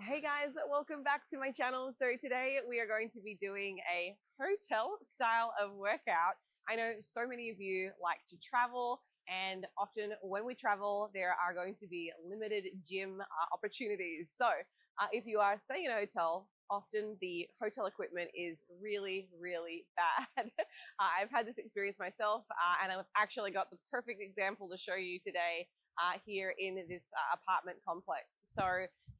Hey guys, welcome back to my channel. So today we are going to be doing a hotel style of workout. I know so many of you like to travel, and often when we travel, there are going to be limited gym opportunities. So if you are staying in a hotel, often the hotel equipment is really, really bad. I've had this experience myself, and I've actually got the perfect example to show you today here in this apartment complex. So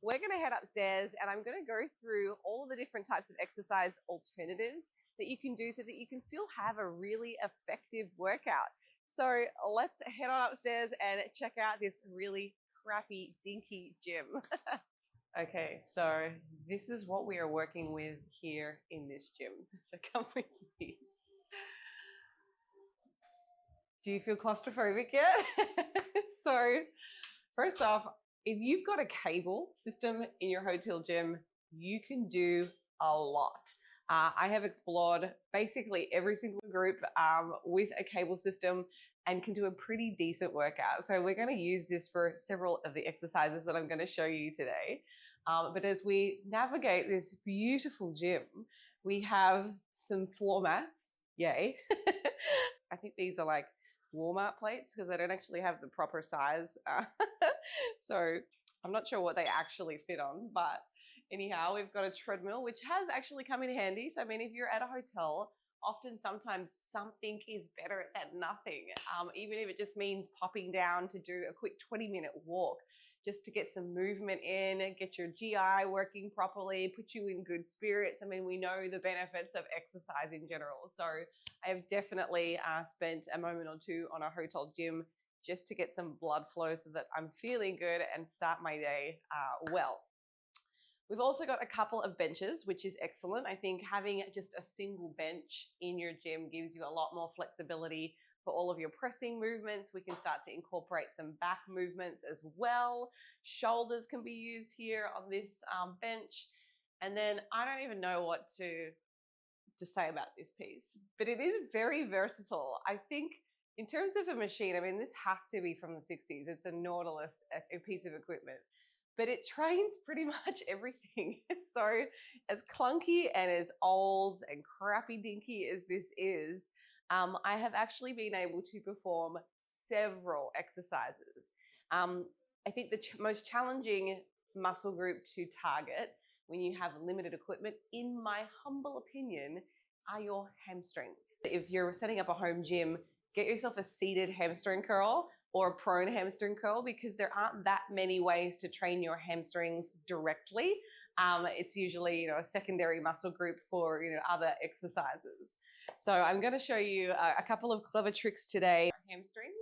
we're going to head upstairs and I'm going to go through all the different types of exercise alternatives that you can do so that you can still have a really effective workout. So let's head on upstairs and check out this really crappy, dinky gym. Okay, so this is what we are working with here in this gym. So come with me. Do you feel claustrophobic yet? So first off, if you've got a cable system in your hotel gym, you can do a lot. I have explored basically every single group with a cable system and can do a pretty decent workout. So we're going to use this for several of the exercises that I'm going to show you today. But as we navigate this beautiful gym, we have some floor mats. Yay. I think these are like Walmart plates because they don't actually have the proper size. So I'm not sure what they actually fit on, but anyhow, we've got a treadmill, which has actually come in handy. So, I mean, if you're at a hotel, sometimes something is better than nothing. Even if it just means popping down to do a quick 20-minute walk, just to get some movement in, get your GI working properly, put you in good spirits. I mean, we know the benefits of exercise in general. So I have definitely spent a moment or two on a hotel gym just to get some blood flow so that I'm feeling good and start my day well. We've also got a couple of benches, which is excellent. I think having just a single bench in your gym gives you a lot more flexibility for all of your pressing movements. We can start to incorporate some back movements as well. Shoulders can be used here on this bench. And then I don't even know what to say about this piece, but it is very versatile. I think in terms of a machine, I mean, this has to be from the 60s. It's a Nautilus, a piece of equipment, but it trains pretty much everything. So as clunky and as old and crappy dinky as this is, I have actually been able to perform several exercises. I think the most challenging muscle group to target when you have limited equipment, in my humble opinion, are your hamstrings. If you're setting up a home gym, get yourself a seated hamstring curl or a prone hamstring curl, because there aren't that many ways to train your hamstrings directly. It's usually, a secondary muscle group for, other exercises. So I'm going to show you a couple of clever tricks today for hamstrings,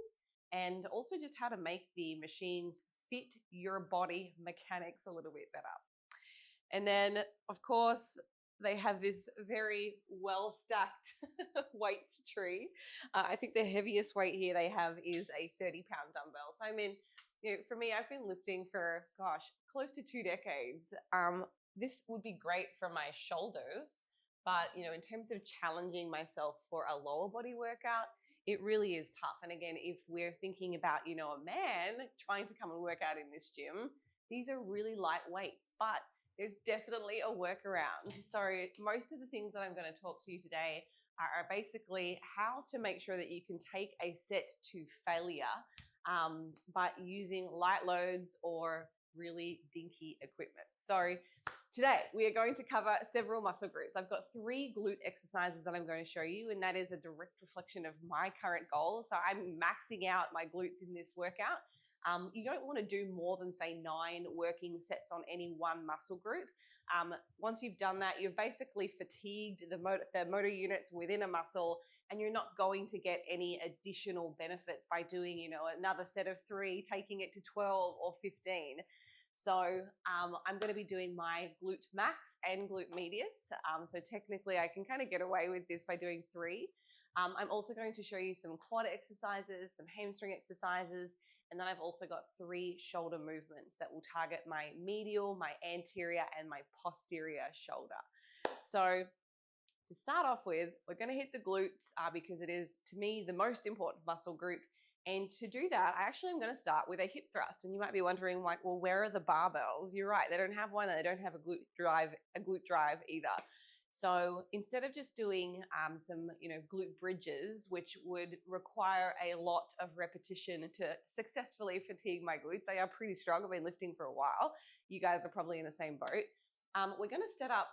and also just how to make the machines fit your body mechanics a little bit better. And then, of course, they have this very well-stacked weight tree. I think the heaviest weight here they have is a 30-pound dumbbell. So, I mean, for me, I've been lifting for, close to 2 decades. This would be great for my shoulders, but, in terms of challenging myself for a lower body workout, it really is tough. And again, if we're thinking about, a man trying to come and work out in this gym, these are really light weights, but there's definitely a workaround. So most of the things that I'm going to talk to you today are basically how to make sure that you can take a set to failure by using light loads or really dinky equipment. So today we are going to cover several muscle groups. I've got 3 glute exercises that I'm going to show you, and that is a direct reflection of my current goal. So I'm maxing out my glutes in this workout. You don't want to do more than, say, 9 working sets on any one muscle group. Once you've done that, you've basically fatigued the motor units within a muscle, and you're not going to get any additional benefits by doing, another set of 3, taking it to 12 or 15. So I'm going to be doing my glute max and glute medius. So technically I can kind of get away with this by doing 3. I'm also going to show you some quad exercises, some hamstring exercises, and then I've also got 3 shoulder movements that will target my medial, my anterior, and my posterior shoulder. So to start off with, we're going to hit the glutes because it is, to me, the most important muscle group, And to do that, I actually am going to start with a hip thrust. And you might be wondering, like, well, where are the barbells? You're right, they don't have one, and they don't have a glute drive either. So instead of just doing some, glute bridges, which would require a lot of repetition to successfully fatigue my glutes, they are pretty strong. I've been lifting for a while. You guys are probably in the same boat. We're going to set up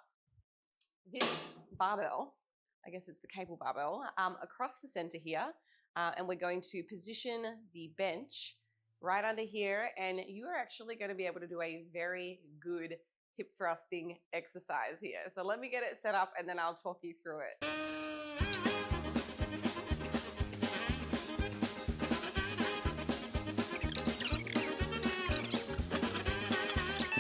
this barbell, I guess it's the cable barbell, across the center here. And we're going to position the bench right under here. And you are actually going to be able to do a very good hip thrusting exercise here. So let me get it set up and then I'll talk you through it.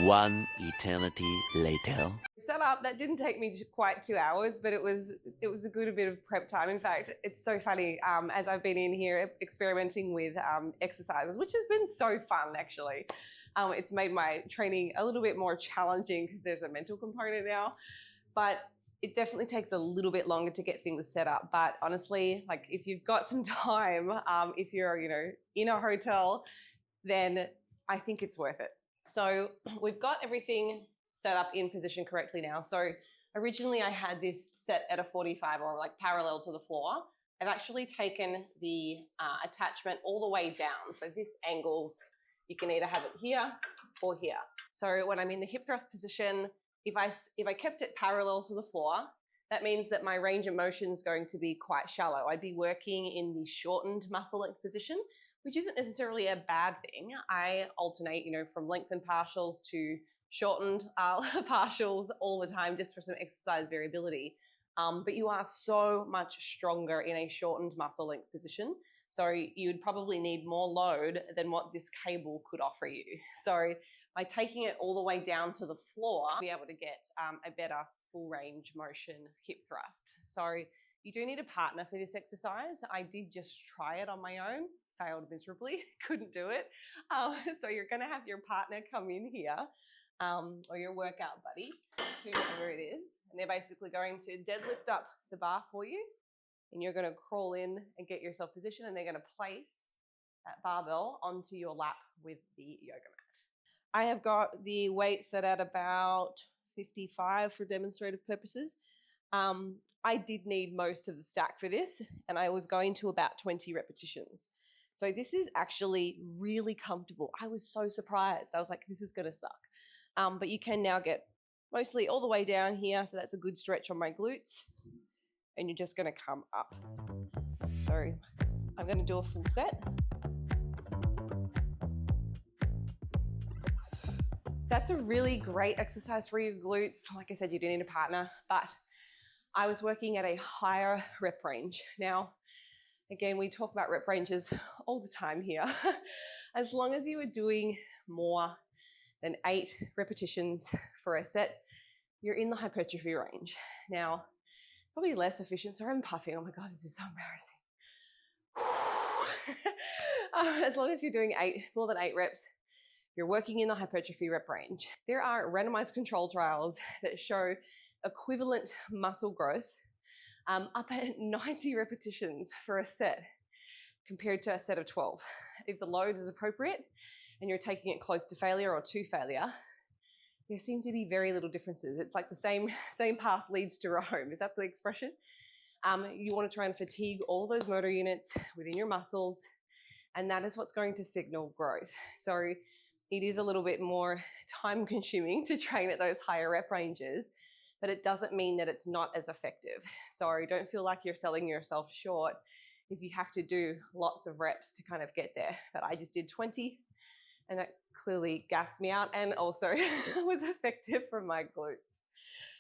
One eternity later. Set up, that didn't take me quite 2 hours, but it was a good bit of prep time. In fact, it's so funny as I've been in here experimenting with exercises, which has been so fun actually. It's made my training a little bit more challenging because there's a mental component now, but it definitely takes a little bit longer to get things set up. But honestly, like if you've got some time, if you're, in a hotel, then I think it's worth it. So we've got everything set up in position correctly now. So originally I had this set at a 45 or like parallel to the floor. I've actually taken the attachment all the way down. So this angles, you can either have it here or here. So when I'm in the hip thrust position, if I kept it parallel to the floor, that means that my range of motion is going to be quite shallow. I'd be working in the shortened muscle length position, which isn't necessarily a bad thing. I alternate, from lengthened partials to shortened partials all the time just for some exercise variability. But you are so much stronger in a shortened muscle length position. So you would probably need more load than what this cable could offer you. So by taking it all the way down to the floor, you'll be able to get a better full range motion hip thrust. So you do need a partner for this exercise. I did just try it on my own, failed miserably, couldn't do it. So you're gonna have your partner come in here, or your workout buddy, whoever it is, and they're basically going to deadlift up the bar for you, and you're gonna crawl in and get yourself positioned, and they're gonna place that barbell onto your lap with the yoga mat. I have got the weight set at about 55 for demonstrative purposes. I did need most of the stack for this, and I was going to about 20 repetitions. So this is actually really comfortable. I was so surprised. I was like, this is gonna suck. But you can now get mostly all the way down here, so that's a good stretch on my glutes, and you're just gonna come up. So I'm gonna do a full set. That's a really great exercise for your glutes. Like I said, you do need a partner, but I was working at a higher rep range. Now, again, we talk about rep ranges all the time here. As long as you are doing more than 8 repetitions for a set, you're in the hypertrophy range. Now, probably less efficient, so I'm puffing. Oh my God, this is so embarrassing. As long as you're doing more than 8 reps, you're working in the hypertrophy rep range. There are randomized control trials that show equivalent muscle growth up at 90 repetitions for a set compared to a set of 12. If the load is appropriate and you're taking it close to failure or to failure, there seem to be very little differences. It's like the same path leads to Rome. Is that the expression? You want to try and fatigue all those motor units within your muscles, and that is what's going to signal growth. So it is a little bit more time consuming to train at those higher rep ranges, but it doesn't mean that it's not as effective. So don't feel like you're selling yourself short if you have to do lots of reps to kind of get there. But I just did 20, and that clearly gassed me out and also was effective for my glutes.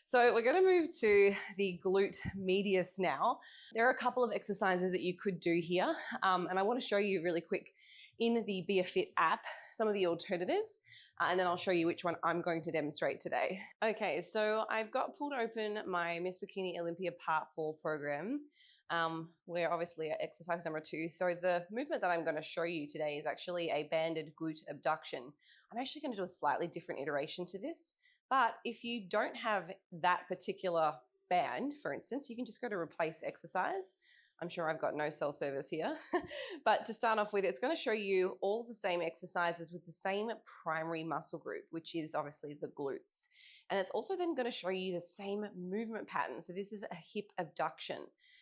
So we're going to move to the glute medius now. There are a couple of exercises that you could do here, and I want to show you really quick in the Be a Fit app some of the alternatives, and then I'll show you which one I'm going to demonstrate today. Okay, so I've got pulled open my Miss Bikini Olympia Part 4 program. We're obviously at exercise number 2. So the movement that I'm going to show you today is actually a banded glute abduction. I'm actually going to do a slightly different iteration to this, but if you don't have that particular band, for instance, you can just go to replace exercise. I'm sure I've got no cell service here. But to start off with, it's going to show you all the same exercises with the same primary muscle group, which is obviously the glutes. And it's also then going to show you the same movement pattern. So this is a hip abduction.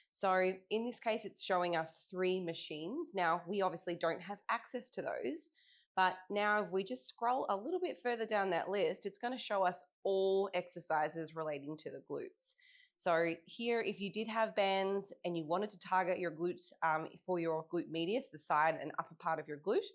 So in this case, it's showing us 3 machines. Now, we obviously don't have access to those. But now if we just scroll a little bit further down that list, it's going to show us all exercises relating to the glutes. So here, if you did have bands and you wanted to target your glutes for your glute medius, the side and upper part of your glute,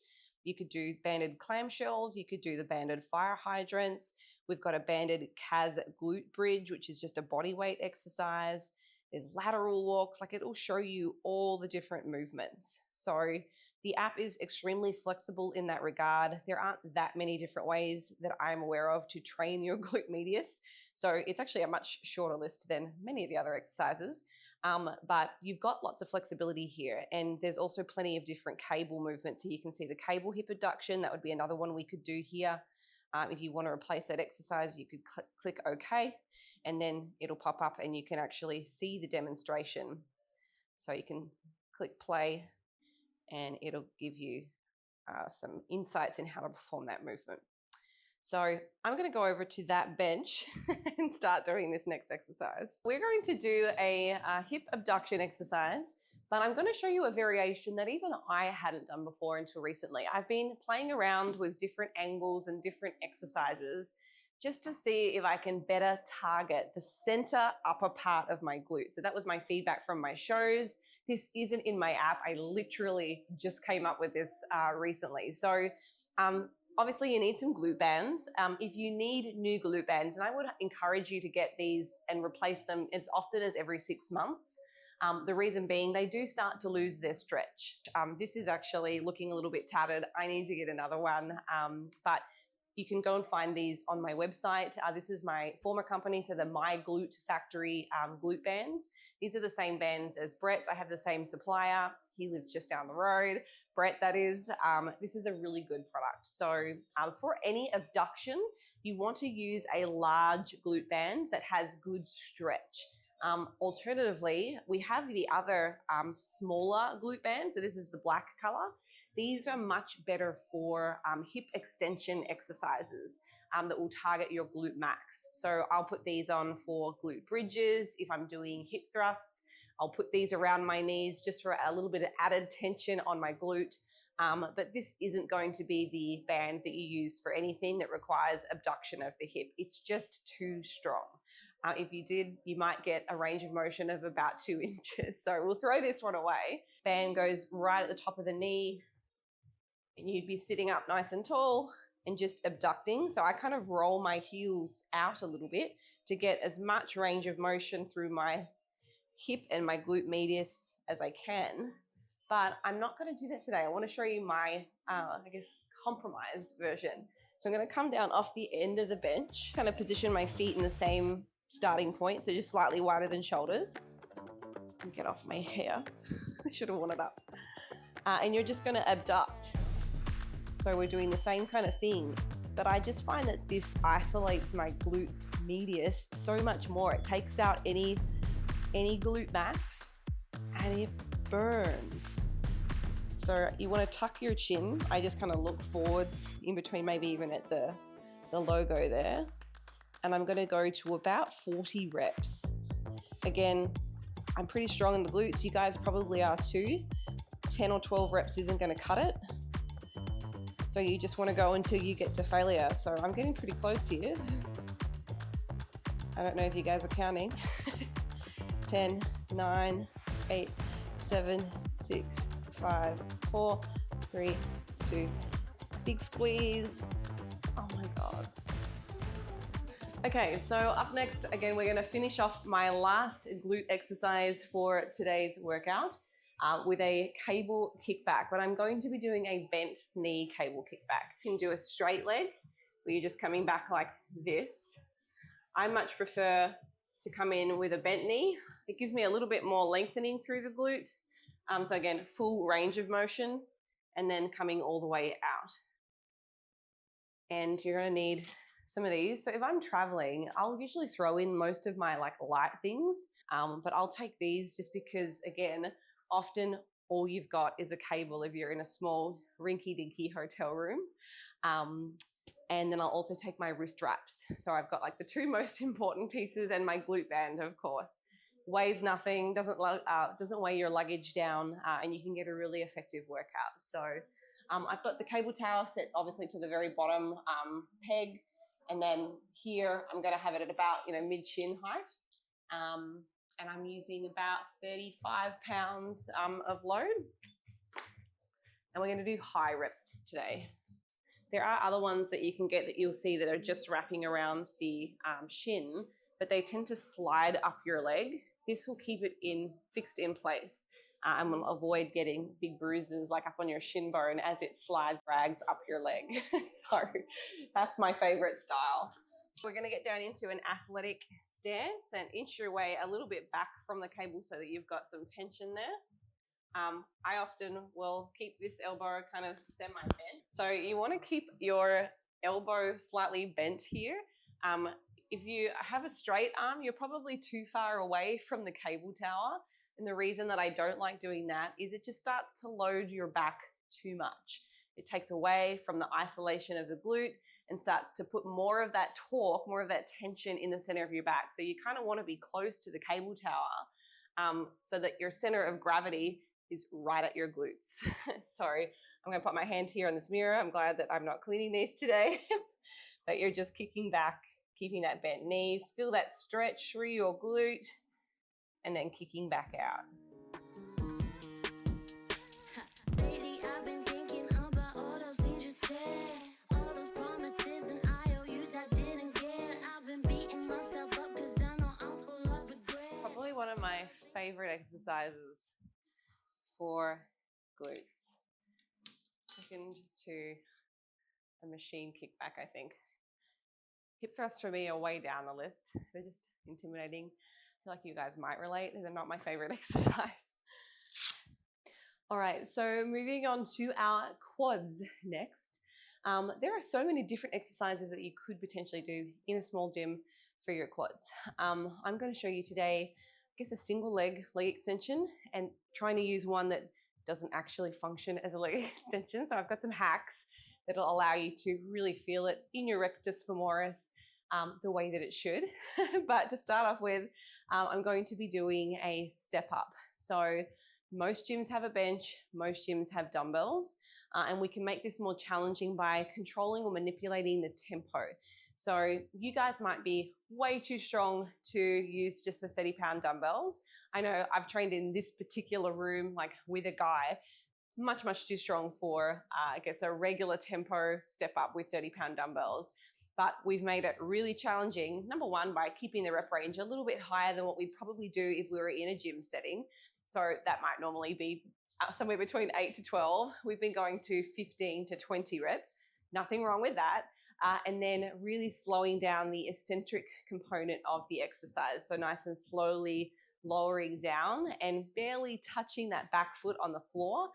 you could do banded clamshells, you could do the banded fire hydrants. We've got a banded CAS glute bridge, which is just a body weight exercise. There's lateral walks, like it'll show you all the different movements. So the app is extremely flexible in that regard. There aren't that many different ways that I'm aware of to train your glute medius. So it's actually a much shorter list than many of the other exercises. But you've got lots of flexibility here. And there's also plenty of different cable movements. So you can see the cable hip abduction. That would be another one we could do here. If you want to replace that exercise, you could click OK, and then it'll pop up and you can actually see the demonstration. So you can click play and it'll give you some insights in how to perform that movement. So I'm going to go over to that bench and start doing this next exercise. We're going to do a hip abduction exercise, but I'm going to show you a variation that even I hadn't done before until recently. I've been playing around with different angles and different exercises just to see if I can better target the center upper part of my glute. So that was my feedback from my shows. This isn't in my app. I literally just came up with this recently. So obviously you need some glute bands. If you need new glute bands, and I would encourage you to get these and replace them as often as every 6 months. The reason being they do start to lose their stretch. This is actually looking a little bit tattered. I need to get another one, but you can go and find these on my website. This is my former company, so the My Glute Factory glute bands. These are the same bands as Brett's. I have the same supplier. He lives just down the road. Brett, that is. This is a really good product. So for any abduction, you want to use a large glute band that has good stretch. Alternatively, we have the other smaller glute bands. So this is the black color. These are much better for hip extension exercises that will target your glute max. So I'll put these on for glute bridges. If I'm doing hip thrusts, I'll put these around my knees just for a little bit of added tension on my glute. But this isn't going to be the band that you use for anything that requires abduction of the hip. It's just too strong. If you did, you might get a range of motion of about 2 inches. So we'll throw this one away. Band goes right at the top of the knee, and you'd be sitting up nice and tall and just abducting. So I kind of roll my heels out a little bit to get as much range of motion through my hip and my glute medius as I can. But I'm not going to do that today. I want to show you my, compromised version. So I'm going to come down off the end of the bench, kind of position my feet in the same starting point, so just slightly wider than shoulders. And get off my hair. I should have worn it up. And you're just going to abduct. So we're doing the same kind of thing, but I just find that this isolates my glute medius so much more. It takes out any glute max and it burns. So you want to tuck your chin. I just kind of look forwards in between, maybe even at the logo there. And I'm going to go to about 40 reps. Again, I'm pretty strong in the glutes. You guys probably are too. 10 or 12 reps isn't going to cut it. So you just want to go until you get to failure. So I'm getting pretty close here. I don't know if you guys are counting. 10, 9, 8, 7, 6, 5, 4, 3, 2. Big squeeze. Oh my God. Okay, so up next, again, we're going to finish off my last glute exercise for today's workout with a cable kickback, but I'm going to be doing a bent knee cable kickback. You can do a straight leg where you're just coming back like this. I much prefer to come in with a bent knee. It gives me a little bit more lengthening through the glute. So again, full range of motion and then coming all the way out. And you're going to need some of these. So if I'm traveling, I'll usually throw in most of my light things, but I'll take these just because, again, Often all you've got is a cable if you're in a small rinky-dinky hotel room. And then I'll also take my wrist wraps. So I've got like the two most important pieces and my glute band, of course. Weighs nothing, doesn't weigh your luggage down, and you can get a really effective workout. So I've got the cable tower set obviously to the very bottom peg, and then here I'm going to have it at about mid-shin height, and I'm using about 35 pounds of load, and we're going to do high reps today. There are other ones that you can get that you'll see that are just wrapping around the shin, but they tend to slide up your leg. This will keep it fixed in place and will avoid getting big bruises like up on your shin bone as it drags up your leg. So that's my favorite style. We're going to get down into an athletic stance and inch your way a little bit back from the cable so that you've got some tension there. I often will keep this elbow kind of semi-bent. So you want to keep your elbow slightly bent here. If you have a straight arm, you're probably too far away from the cable tower. And the reason that I don't like doing that is it just starts to load your back too much. It takes away from the isolation of the glute and starts to put more of that torque, more of that tension in the center of your back. So you kind of want to be close to the cable tower so that your center of gravity is right at your glutes. So I'm going to put my hand here on this mirror. I'm glad that I'm not cleaning these today, but you're just kicking back, keeping that bent knee, feel that stretch through your glute, and then kicking back out. Probably one of my favorite exercises for glutes. Second to a machine kickback, I think. Hip thrusts for me are way down the list. They're just intimidating. I feel like you guys might relate. They're not my favorite exercise. All right, so moving on to our quads next. There are so many different exercises that you could potentially do in a small gym for your quads. I'm going to show you today, I guess, a single leg extension and trying to use one that doesn't actually function as a leg extension. So I've got some hacks that'll allow you to really feel it in your rectus femoris the way that it should. But to start off with, I'm going to be doing a step up. So most gyms have a bench, most gyms have dumbbells, and we can make this more challenging by controlling or manipulating the tempo. So you guys might be way too strong to use just the 30-pound dumbbells. I know I've trained in this particular room, like with a guy, much too strong for, I guess, a regular tempo step up with 30-pound dumbbells. But we've made it really challenging, number one, by keeping the rep range a little bit higher than what we'd probably do if we were in a gym setting. So that might normally be somewhere between 8 to 12. We've been going to 15 to 20 reps. Nothing wrong with that. And then really slowing down the eccentric component of the exercise. So nice and slowly lowering down and barely touching that back foot on the floor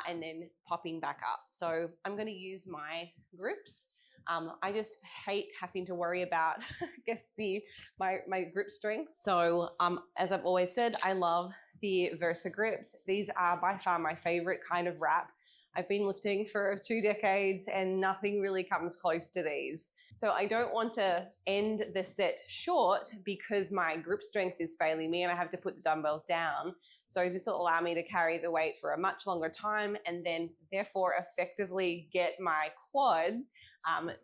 and then popping back up. So I'm going to use my grips. I just hate having to worry about, I guess, my grip strength. So as I've always said, I love the Versa grips. These are by far my favorite kind of wrap. I've been lifting for 2 decades and nothing really comes close to these. So I don't want to end the set short because my grip strength is failing me and I have to put the dumbbells down. So this will allow me to carry the weight for a much longer time and then therefore effectively get my quad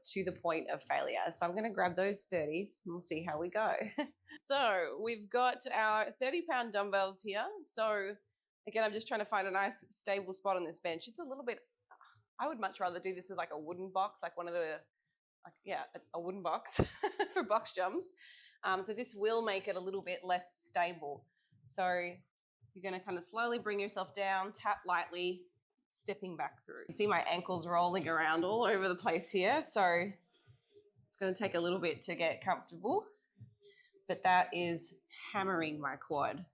to the point of failure. So I'm going to grab those 30s and we'll see how we go. So we've got our 30-pound dumbbells here. So again, I'm just trying to find a nice stable spot on this bench. It's a little bit, I would much rather do this with like a wooden box, like one of the, a wooden box for box jumps. So this will make it a little bit less stable. So you're going to kind of slowly bring yourself down, tap lightly, stepping back through. You can see my ankles rolling around all over the place here. So it's going to take a little bit to get comfortable, but that is hammering my quad.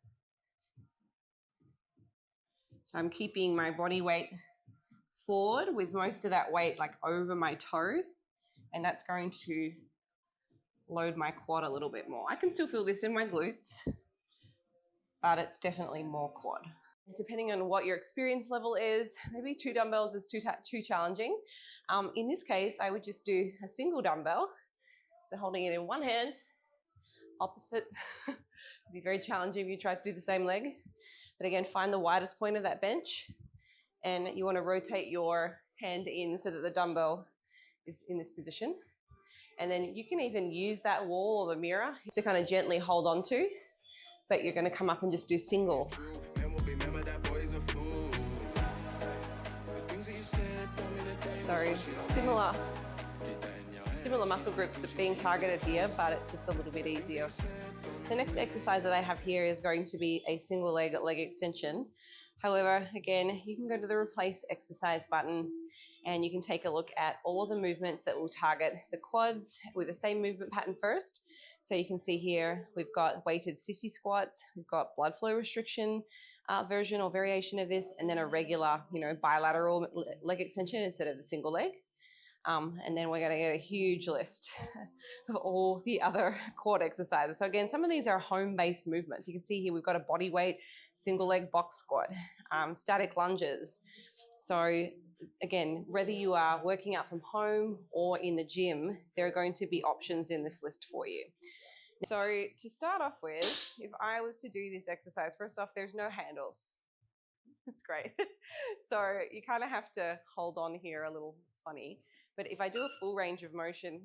So I'm keeping my body weight forward with most of that weight like over my toe, and that's going to load my quad a little bit more. I can still feel this in my glutes, but it's definitely more quad. Depending on what your experience level is, maybe 2 dumbbells is too challenging. In this case, I would just do a single dumbbell. So holding it in one hand, opposite. It'd be very challenging if you try to do the same leg. But again, find the widest point of that bench, and you want to rotate your hand in so that the dumbbell is in this position. And then you can even use that wall or the mirror to kind of gently hold on to, but you're going to come up and just do single. So similar muscle groups are being targeted here, but it's just a little bit easier. The next exercise that I have here is going to be a single leg extension. However, again, you can go to the replace exercise button and you can take a look at all of the movements that will target the quads with the same movement pattern first. So you can see here, we've got weighted sissy squats, we've got blood flow restriction version or variation of this, and then a regular, bilateral leg extension instead of the single leg. And then we're going to get a huge list of all the other quad exercises. So again, some of these are home-based movements. You can see here we've got a body weight single leg box squat, static lunges. So again, whether you are working out from home or in the gym, there are going to be options in this list for you. So to start off with, if I was to do this exercise, first off, there's no handles. That's great. So you kind of have to hold on here a little funny. But if I do a full range of motion,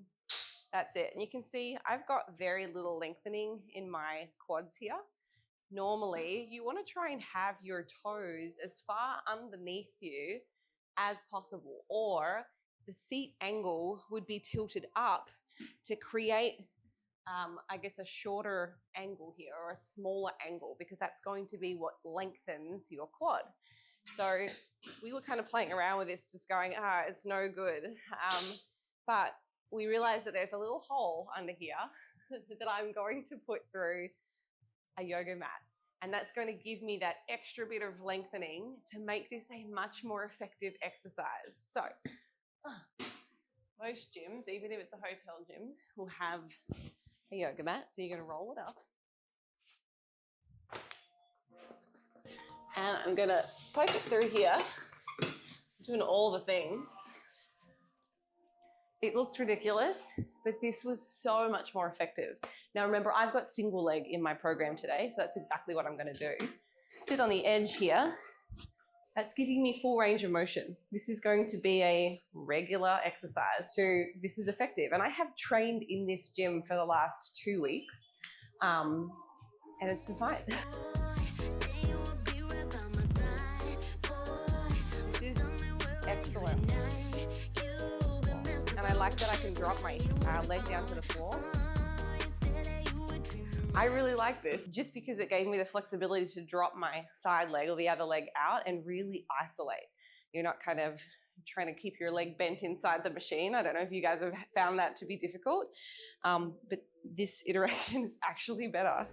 that's it. And you can see I've got very little lengthening in my quads here. Normally, you want to try and have your toes as far underneath you as possible, or the seat angle would be tilted up to create a shorter angle here, or a smaller angle, because that's going to be what lengthens your quad. So we were kind of playing around with this, just going, it's no good. But we realized that there's a little hole under here that I'm going to put through a yoga mat. And that's going to give me that extra bit of lengthening to make this a much more effective exercise. So most gyms, even if it's a hotel gym, will have a yoga mat. So you're going to roll it up. And I'm going to poke it through here, doing all the things. It looks ridiculous, but this was so much more effective. Now remember, I've got single leg in my program today, so that's exactly what I'm going to do. Sit on the edge here. That's giving me full range of motion. This is going to be a regular exercise. So this is effective. And I have trained in this gym for the last 2 weeks, and it's been fine. This is excellent. And I like that I can drop my leg down to the floor. I really like this just because it gave me the flexibility to drop my side leg or the other leg out and really isolate. You're not kind of trying to keep your leg bent inside the machine. I don't know if you guys have found that to be difficult, but this iteration is actually better.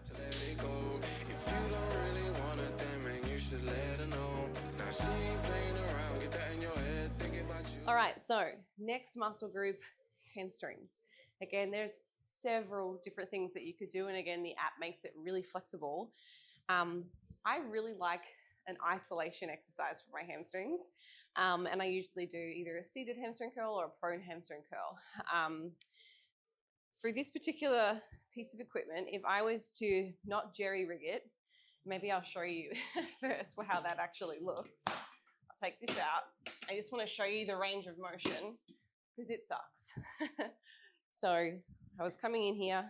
All right, so next muscle group, hamstrings. Again, there's several different things that you could do, and again, the app makes it really flexible. I really like an isolation exercise for my hamstrings, and I usually do either a seated hamstring curl or a prone hamstring curl. For this particular piece of equipment, if I was to not jerry-rig it, maybe I'll show you first how that actually looks. I'll take this out. I just want to show you the range of motion because it sucks. So I was coming in here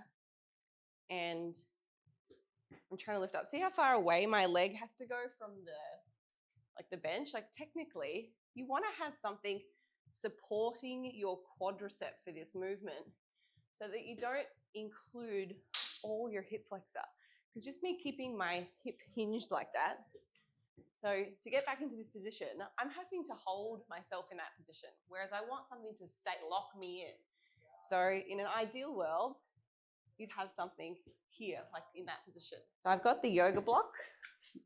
and I'm trying to lift up. See how far away my leg has to go from the bench? Like technically, you want to have something supporting your quadricep for this movement so that you don't include all your hip flexor. Because just me keeping my hip hinged like that, so to get back into this position, I'm having to hold myself in that position, whereas I want something to lock me in. So in an ideal world, you'd have something here, like in that position. So I've got the yoga block.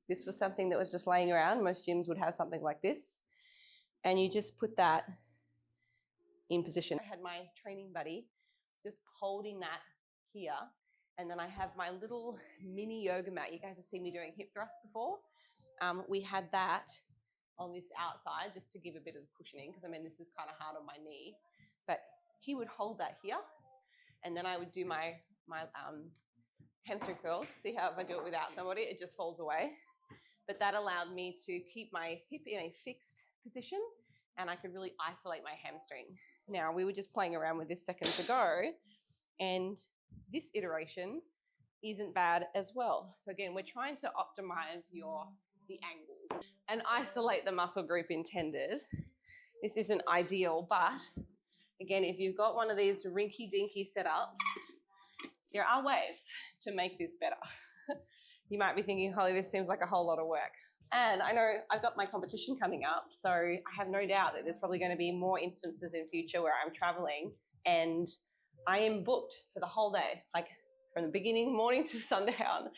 This was something that was just laying around. Most gyms would have something like this. And you just put that in position. I had my training buddy just holding that here. And then I have my little mini yoga mat. You guys have seen me doing hip thrusts before. we had that on this outside just to give a bit of cushioning, because I mean, this is kind of hard on my knee, but he would hold that here, and then I would do my hamstring curls. See how if I do it without somebody, it just falls away. But that allowed me to keep my hip in a fixed position, and I could really isolate my hamstring. Now, we were just playing around with this seconds ago, and this iteration isn't bad as well. So again, we're trying to optimize the angles and isolate the muscle group intended. This isn't ideal, but again, if you've got one of these rinky-dinky setups, there are ways to make this better. You might be thinking, Holly, this seems like a whole lot of work. And I know I've got my competition coming up, so I have no doubt that there's probably going to be more instances in future where I'm traveling and I am booked for the whole day, like from the beginning morning to sundown.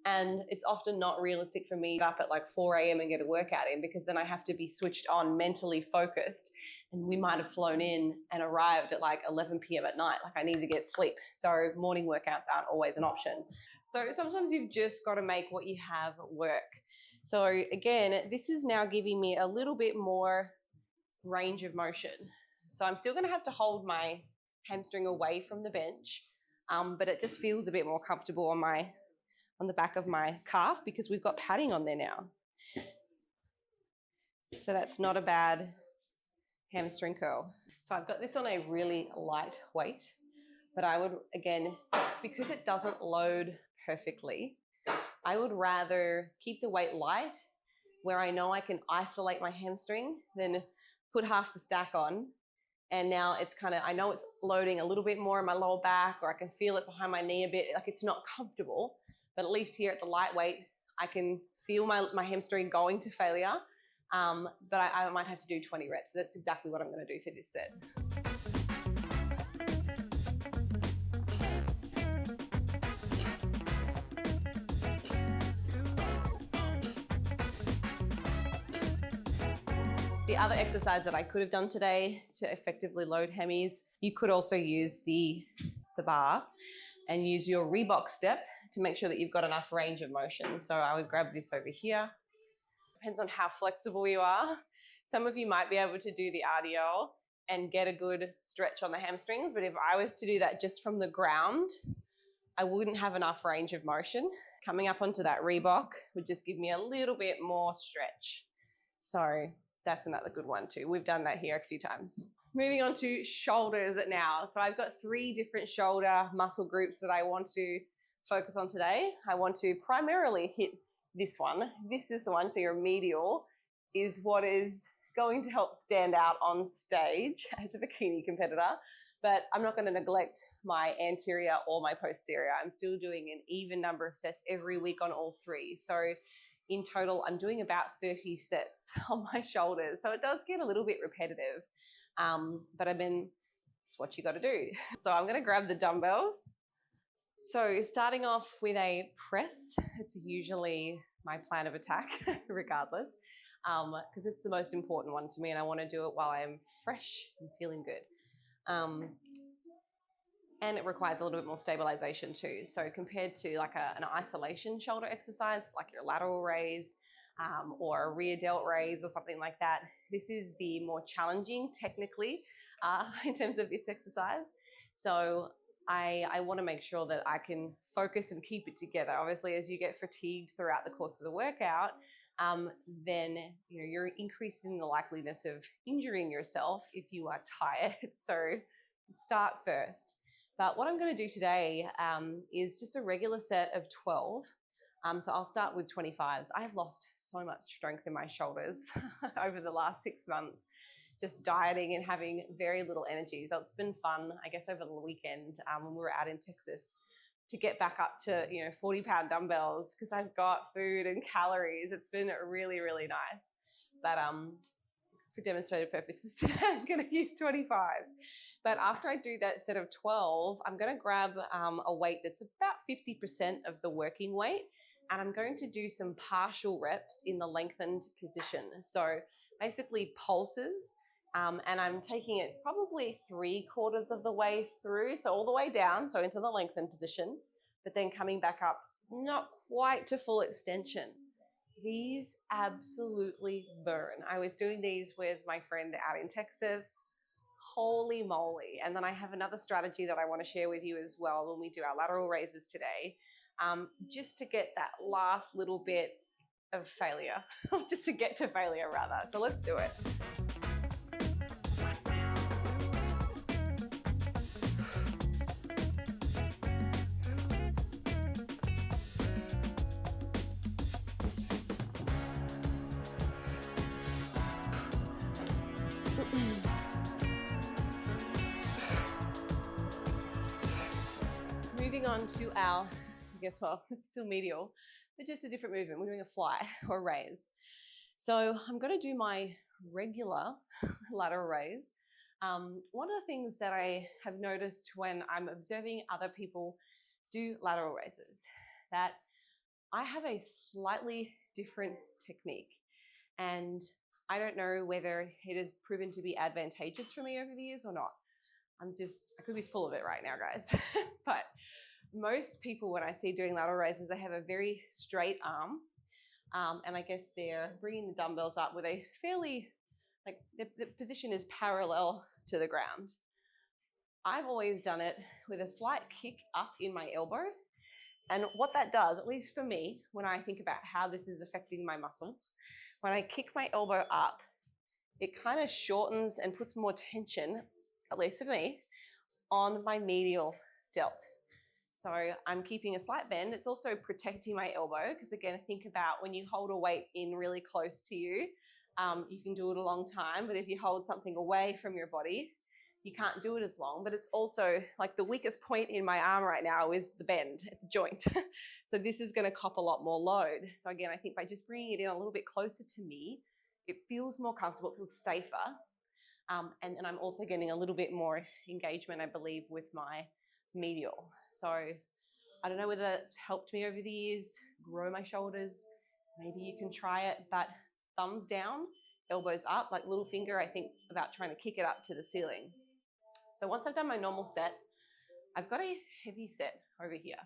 And it's often not realistic for me to get up at like 4 a.m. and get a workout in, because then I have to be switched on, mentally focused. And we might have flown in and arrived at like 11 p.m. at night. Like I need to get sleep. So morning workouts aren't always an option. So sometimes you've just got to make what you have work. So again, this is now giving me a little bit more range of motion. So I'm still going to have to hold my hamstring away from the bench, but it just feels a bit more comfortable on the back of my calf because we've got padding on there now. So that's not a bad hamstring curl. So I've got this on a really light weight, but I would, again, because it doesn't load perfectly, I would rather keep the weight light where I know I can isolate my hamstring than put half the stack on. And now it's kind of, I know it's loading a little bit more in my lower back, or I can feel it behind my knee a bit, like it's not comfortable, but at least here at the lightweight, I can feel my hamstring going to failure. But I might have to do 20 reps. So that's exactly what I'm going to do for this set. The other exercise that I could have done today to effectively load hemis, you could also use the bar and use your Reebok step to make sure that you've got enough range of motion. So I would grab this over here. Depends on how flexible you are. Some of you might be able to do the RDL and get a good stretch on the hamstrings, but if I was to do that just from the ground, I wouldn't have enough range of motion. Coming up onto that Reebok would just give me a little bit more stretch. So that's another good one too. We've done that here a few times. Moving on to shoulders now. So I've got 3 different shoulder muscle groups that I want to focus on today. I want to primarily hit this one. This is the one, so your medial is what is going to help stand out on stage as a bikini competitor, but I'm not going to neglect my anterior or my posterior. I'm still doing an even number of sets every week on all 3. So in total, I'm doing about 30 sets on my shoulders. So it does get a little bit repetitive, but I mean, it's what you got to do. So I'm going to grab the dumbbells. So starting off with a press, it's usually my plan of attack regardless, because it's the most important one to me and I want to do it while I'm fresh and feeling good. And it requires a little bit more stabilization too. So compared to like an isolation shoulder exercise, like your lateral raise or a rear delt raise or something like that, this is the more challenging technically in terms of its exercise. So I want to make sure that I can focus and keep it together. Obviously, as you get fatigued throughout the course of the workout, then you're increasing the likeliness of injuring yourself if you are tired. So start first. But what I'm going to do today is just a regular set of 12. So I'll start with 25s. I have lost so much strength in my shoulders over the last 6 months, just dieting and having very little energy. So it's been fun, I guess, over the weekend when we were out in Texas to get back up to 40-pound dumbbells because I've got food and calories. It's been really, really nice. But for demonstrative purposes today, I'm going to use 25s. But after I do that set of 12, I'm going to grab a weight that's about 50% of the working weight, and I'm going to do some partial reps in the lengthened position. So basically pulses, and I'm taking it probably 3/4 of the way through, so all the way down, so into the lengthened position, but then coming back up, not quite to full extension. these absolutely burn. I was doing these with my friend out in Texas. Holy moly. And then I have another strategy that I want to share with you as well when we do our lateral raises today, just to get that last little bit of failure, just to get to failure rather. So let's do it. Moving on to our, it's still medial, but just a different movement. We're doing a fly or raise. So I'm going to do my regular lateral raise. One of the things that I have noticed when I'm observing other people do lateral raises, that I have a slightly different technique. And I don't know whether it has proven to be advantageous for me over the years or not. I could be full of it right now, guys. But most people, when I see doing lateral raises, they have a very straight arm. And I guess they're bringing the dumbbells up with a fairly, like the position is parallel to the ground. I've always done it with a slight kick up in my elbow. And what that does, at least for me, when I think about how this is affecting my muscle, when I kick my elbow up, it kind of shortens and puts more tension, at least for me, on my medial delt. So I'm keeping a slight bend. It's also protecting my elbow because, again, think about when you hold a weight in really close to you, you can do it a long time, but if you hold something away from your body, you can't do it as long. But it's also like the weakest point in my arm right now is the bend at the joint. So this is going to cop a lot more load. So again, I think by just bringing it in a little bit closer to me, it feels more comfortable, it feels safer. And I'm also getting a little bit more engagement, I believe, with my medial. So I don't know whether that's helped me over the years, grow my shoulders. Maybe you can try it, but thumbs down, elbows up, like little finger, I think about trying to kick it up to the ceiling. So once I've done my normal set, I've got a heavy set over here.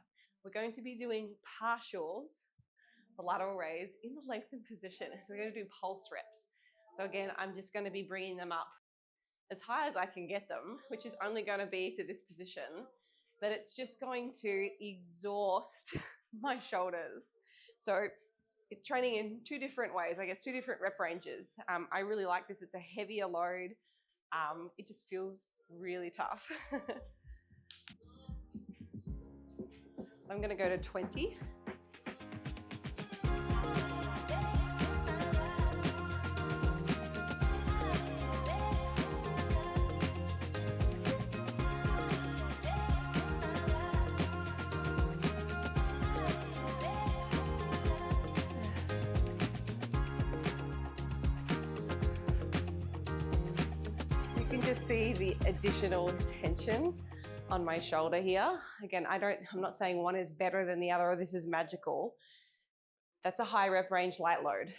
We're going to be doing partials, the lateral raise, in the lengthened position. So we're going to do pulse reps. So again, I'm just going to be bringing them up as high as I can get them, which is only going to be to this position, but it's just going to exhaust my shoulders. So it's training in two different ways, I guess, two different rep ranges. I really like this. It's a heavier load. It just feels really tough. So I'm going to go to 20. Just see the additional tension on my shoulder here. Again, I'm not saying one is better than the other or this is magical. That's a high rep range light load.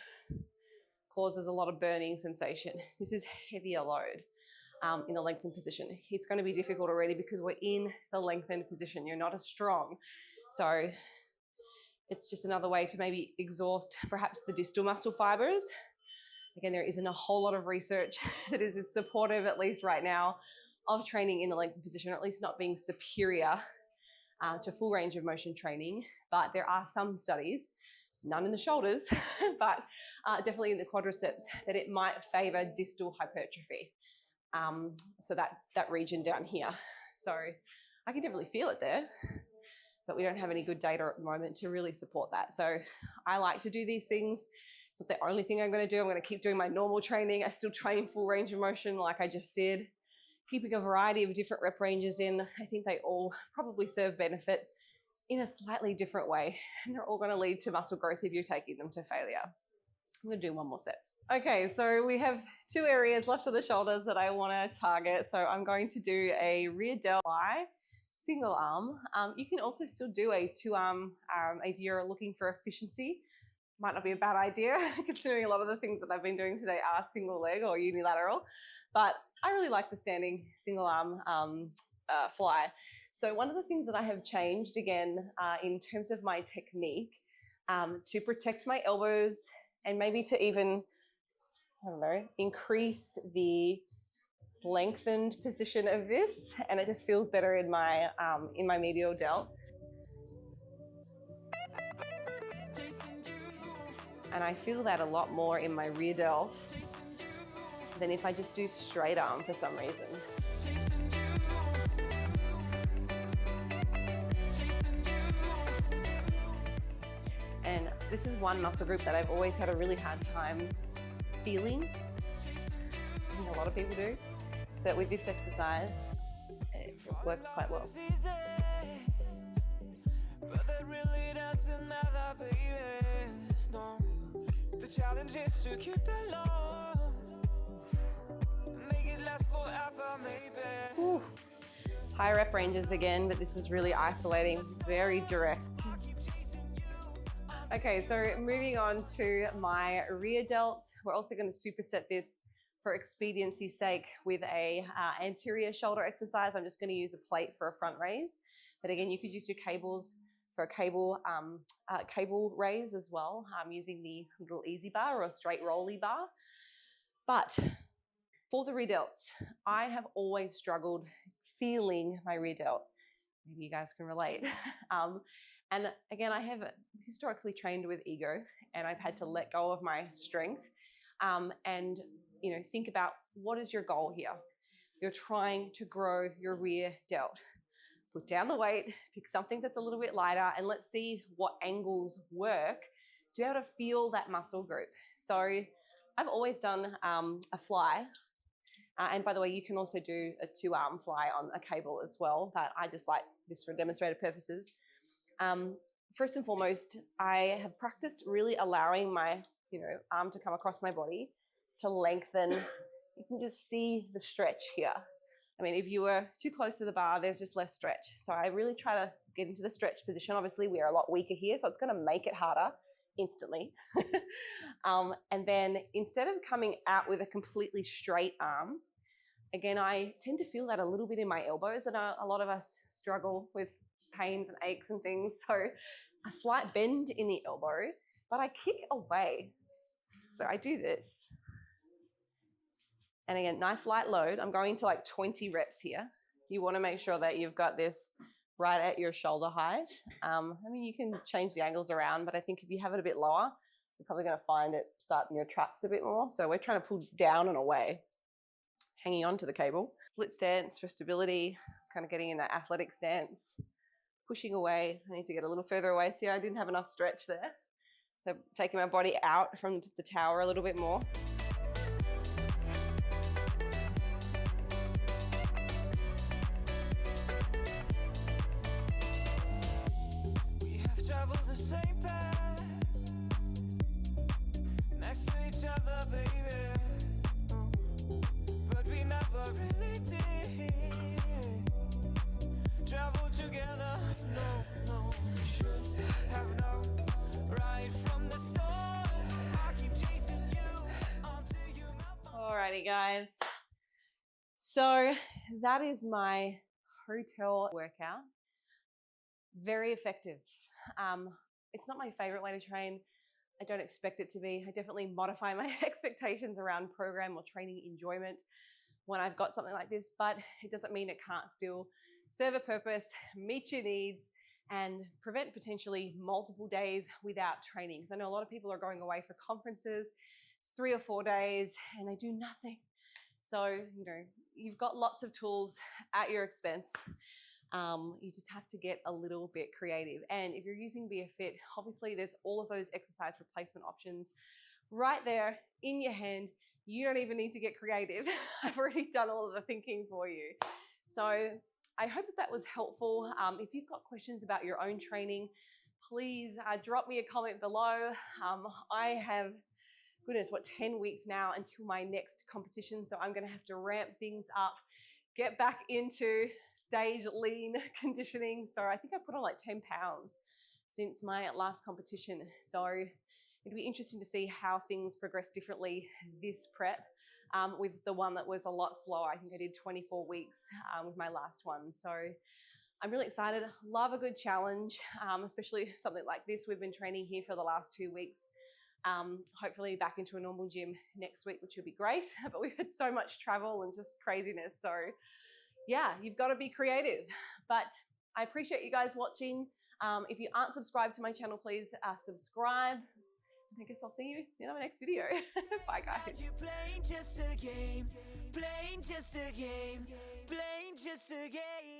Causes a lot of burning sensation. This is heavier load in the lengthened position. It's going to be difficult already because we're in the lengthened position. You're not as strong. So it's just another way to maybe exhaust perhaps the distal muscle fibers. Again, there isn't a whole lot of research that is supportive, at least right now, of training in the lengthened position, or at least not being superior to full range of motion training. But there are some studies, none in the shoulders, but definitely in the quadriceps, that it might favor distal hypertrophy. So that region down here. So I can definitely feel it there, but we don't have any good data at the moment to really support that. So I like to do these things. It's not the only thing I'm going to do. I'm going to keep doing my normal training. I still train full range of motion like I just did. Keeping a variety of different rep ranges in. I think they all probably serve benefit in a slightly different way. And they're all going to lead to muscle growth if you're taking them to failure. I'm going to do one more set. Okay, so we have two areas left of the shoulders that I want to target. So I'm going to do a rear delt fly, single arm. You can also still do a two arm if you're looking for efficiency. Might not be a bad idea considering a lot of the things that I've been doing today are single leg or unilateral, but I really like the standing single arm fly. So one of the things that I have changed again in terms of my technique to protect my elbows and maybe to even, I don't know, increase the lengthened position of this, and it just feels better in my medial delt. And I feel that a lot more in my rear delt than if I just do straight arm for some reason. And this is one muscle group that I've always had a really hard time feeling. I think a lot of people do. But with this exercise, it works quite well. The challenge is to keep the love, make it last forever, maybe. Ooh. High rep ranges again, but this is really isolating, very direct. Okay, so moving on to my rear delt. We're also going to superset this for expediency's sake with a anterior shoulder exercise. I'm just going to use a plate for a front raise, but again, you could use your cables for a cable raise as well, using the little easy bar or a straight rolly bar. But for the rear delts, I have always struggled feeling my rear delt. Maybe you guys can relate. And again, I have historically trained with ego, and I've had to let go of my strength and think about, what is your goal here? You're trying to grow your rear delt. Put down the weight, pick something that's a little bit lighter, and let's see what angles work to be able to feel that muscle group. So I've always done a fly. And by the way, you can also do a 2-arm fly on a cable as well, but I just like this for demonstrative purposes. First and foremost, I have practiced really allowing my arm to come across my body to lengthen. You can just see the stretch here. I mean, if you were too close to the bar, there's just less stretch. So I really try to get into the stretch position. Obviously, we are a lot weaker here, so it's going to make it harder instantly. And then instead of coming out with a completely straight arm, again, I tend to feel that a little bit in my elbows. And a lot of us struggle with pains and aches and things. So a slight bend in the elbow, but I kick away. So I do this. And again, nice light load. I'm going to like 20 reps here. You want to make sure that you've got this right at your shoulder height. I mean, you can change the angles around, but I think if you have it a bit lower, you're probably going to find it starting your traps a bit more. So we're trying to pull down and away, hanging on to the cable. Split stance for stability, kind of getting in that athletic stance, pushing away. I need to get a little further away. See, I didn't have enough stretch there. So taking my body out from the tower a little bit more. Alrighty guys, so that is my hotel workout. Very effective. It's not my favorite way to train. I don't expect it to be. I definitely modify my expectations around program or training enjoyment when I've got something like this, but it doesn't mean it can't still serve a purpose, meet your needs, and prevent potentially multiple days without training. Because I know a lot of people are going away for conferences. It's 3 or 4 days and they do nothing. So, you've got lots of tools at your expense. You just have to get a little bit creative. And if you're using BeFit, obviously there's all of those exercise replacement options right there in your hand. You don't even need to get creative. I've already done all of the thinking for you. So I hope that was helpful. If you've got questions about your own training, please drop me a comment below. I have, 10 weeks now until my next competition. So I'm going to have to ramp things up, get back into stage lean conditioning. So I think I put on like 10 pounds since my last competition. So it'll be interesting to see how things progress differently this prep with the one that was a lot slower. I think I did 24 weeks with my last one. So I'm really excited. Love a good challenge, especially something like this. We've been training here for the last 2 weeks. Hopefully back into a normal gym next week, which would be great. But we've had so much travel and just craziness. So yeah, you've got to be creative. But I appreciate you guys watching. If you aren't subscribed to my channel, please subscribe. I guess I'll see you in our next video. Bye, guys. Playing just a game, playing just a game, playing just a game.